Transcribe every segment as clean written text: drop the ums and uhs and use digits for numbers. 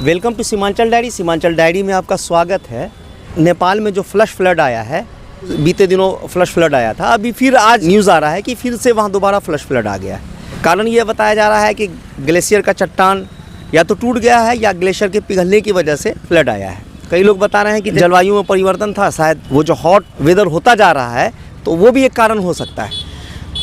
Welcome to Seemanchal diary. Seemanchal diary में आपका स्वागत है। नेपाल में जो फ्लश फ्लड आया है, बीते दिनों फ्लश फ्लड आया था, अभी फिर आज न्यूज़ आ रहा है कि फिर से वहाँ दोबारा फ्लश फ्लड आ गया है। कारण ये बताया जा रहा है कि ग्लेशियर का चट्टान या तो टूट गया है या ग्लेशियर के पिघलने की वजह से फ्लड आया है। कई लोग बता रहे हैं कि जलवायु में परिवर्तन था, शायद वो जो हॉट वेदर होता जा रहा है तो वो भी एक कारण हो सकता है।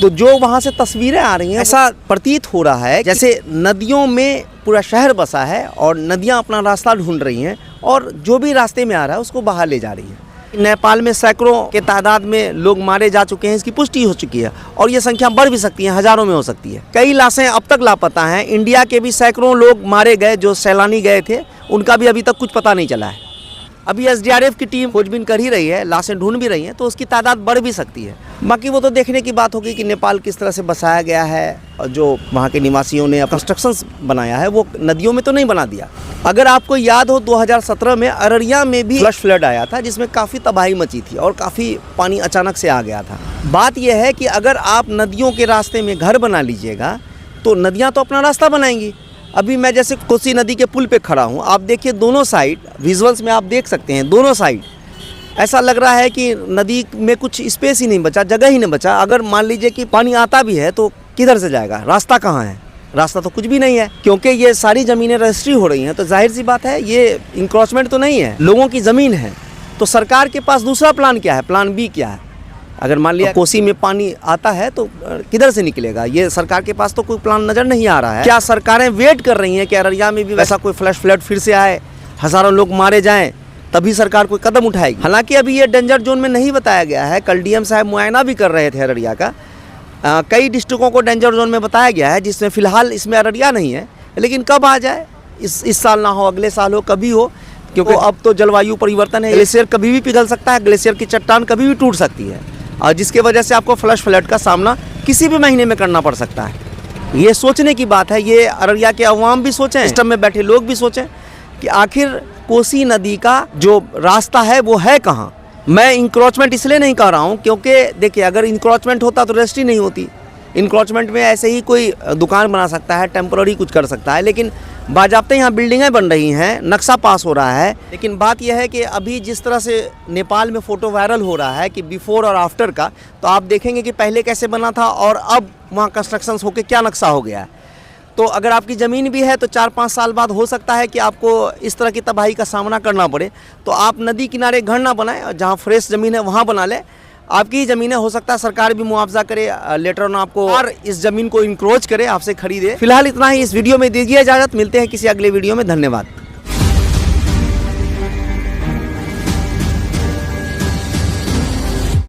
तो जो वहाँ से तस्वीरें आ रही हैं, ऐसा प्रतीत हो रहा है जैसे नदियों में पूरा शहर बसा है और नदियाँ अपना रास्ता ढूंढ रही हैं और जो भी रास्ते में आ रहा है उसको बहा ले जा रही है। नेपाल में सैकड़ों के तादाद में लोग मारे जा चुके हैं, इसकी पुष्टि हो चुकी है और ये संख्या बढ़ भी सकती है, हज़ारों में हो सकती है। कई लाशें अब तक लापता हैं। इंडिया के भी सैकड़ों लोग मारे गए जो सैलानी गए थे, उनका भी अभी तक कुछ पता नहीं चला है। अभी एसडीआरएफ की टीम खोजबीन कर ही रही है, लाशें ढूंढ भी रही हैं, तो उसकी तादाद बढ़ भी सकती है। बाकी वो तो देखने की बात होगी कि नेपाल किस तरह से बसाया गया है और जो वहाँ के निवासियों ने कंस्ट्रक्शंस बनाया है वो नदियों में तो नहीं बना दिया। अगर आपको याद हो 2017 में अररिया में भी फ्लश फ्लड आया था जिसमें काफ़ी तबाही मची थी और काफ़ी पानी अचानक से आ गया था। बात यह है कि अगर आप नदियों के रास्ते में घर बना लीजिएगा तो नदियाँ तो अपना रास्ता बनाएंगी। अभी मैं जैसे कोसी नदी के पुल पे खड़ा हूँ, आप देखिए दोनों साइड विजुअल्स में आप देख सकते हैं, दोनों साइड ऐसा लग रहा है कि नदी में कुछ स्पेस ही नहीं बचा, जगह ही नहीं बचा। अगर मान लीजिए कि पानी आता भी है तो किधर से जाएगा, रास्ता कहाँ है? रास्ता तो कुछ भी नहीं है, क्योंकि ये सारी ज़मीनें रजिस्ट्री हो रही हैं। तो जाहिर सी बात है ये इंक्रोचमेंट तो नहीं है, लोगों की ज़मीन है। तो सरकार के पास दूसरा प्लान क्या है, प्लान बी क्या है? अगर मान लिया कोसी में पानी आता है तो किधर से निकलेगा? ये सरकार के पास तो कोई प्लान नज़र नहीं आ रहा है। क्या सरकारें वेट कर रही हैं कि अररिया में भी वैसा कोई फ्लश फ्लड फिर से आए, हज़ारों लोग मारे जाएं, तभी सरकार कोई कदम उठाएगी? हालांकि अभी ये डेंजर जोन में नहीं बताया गया है। कल डीएम साहब मुआयना भी कर रहे थे अररिया का। कई डिस्ट्रिक्टों को डेंजर जोन में बताया गया है, जिसमें फ़िलहाल इसमें अररिया नहीं है। लेकिन कब आ जाए, इस साल ना हो, अगले साल हो, कभी हो, क्योंकि अब तो जलवायु परिवर्तन है। ग्लेशियर कभी भी पिघल सकता है, ग्लेशियर की चट्टान कभी भी टूट सकती है और जिसके वजह से आपको फ्लश फ्लड का सामना किसी भी महीने में करना पड़ सकता है। ये सोचने की बात है, ये अररिया के अवाम भी सोचें, सिस्टम में बैठे लोग भी सोचें कि आखिर कोसी नदी का जो रास्ता है वो है कहाँ। मैं इंक्रोचमेंट इसलिए नहीं कह रहा हूँ क्योंकि देखिए, अगर इंक्रोचमेंट होता तो रजिस्ट्री नहीं होती। इंक्रोचमेंट में ऐसे ही कोई दुकान बना सकता है, टेम्पररी कुछ कर सकता है, लेकिन बाज़ाब्ते यहाँ बिल्डिंगें बन रही हैं, नक्शा पास हो रहा है। लेकिन बात यह है कि अभी जिस तरह से नेपाल में फ़ोटो वायरल हो रहा है कि बिफोर और आफ्टर का, तो आप देखेंगे कि पहले कैसे बना था और अब वहाँ कंस्ट्रक्शंस होकर क्या नक्शा हो गया है। तो अगर आपकी ज़मीन भी है तो 4-5 साल बाद हो सकता है कि आपको इस तरह की तबाही का सामना करना पड़े। तो आप नदी किनारे घर ना बनाएं और जहाँ फ्रेश ज़मीन है वहाँ बना लें। आपकी ज़मीन है, हो सकता है सरकार भी मुआवजा करे लेटर ऑन आपको और इस ज़मीन को इंक्रोच करे, आपसे खरीदे। फिलहाल इतना ही इस वीडियो में। दीजिए इजाज़त, मिलते हैं किसी अगले वीडियो में। धन्यवाद।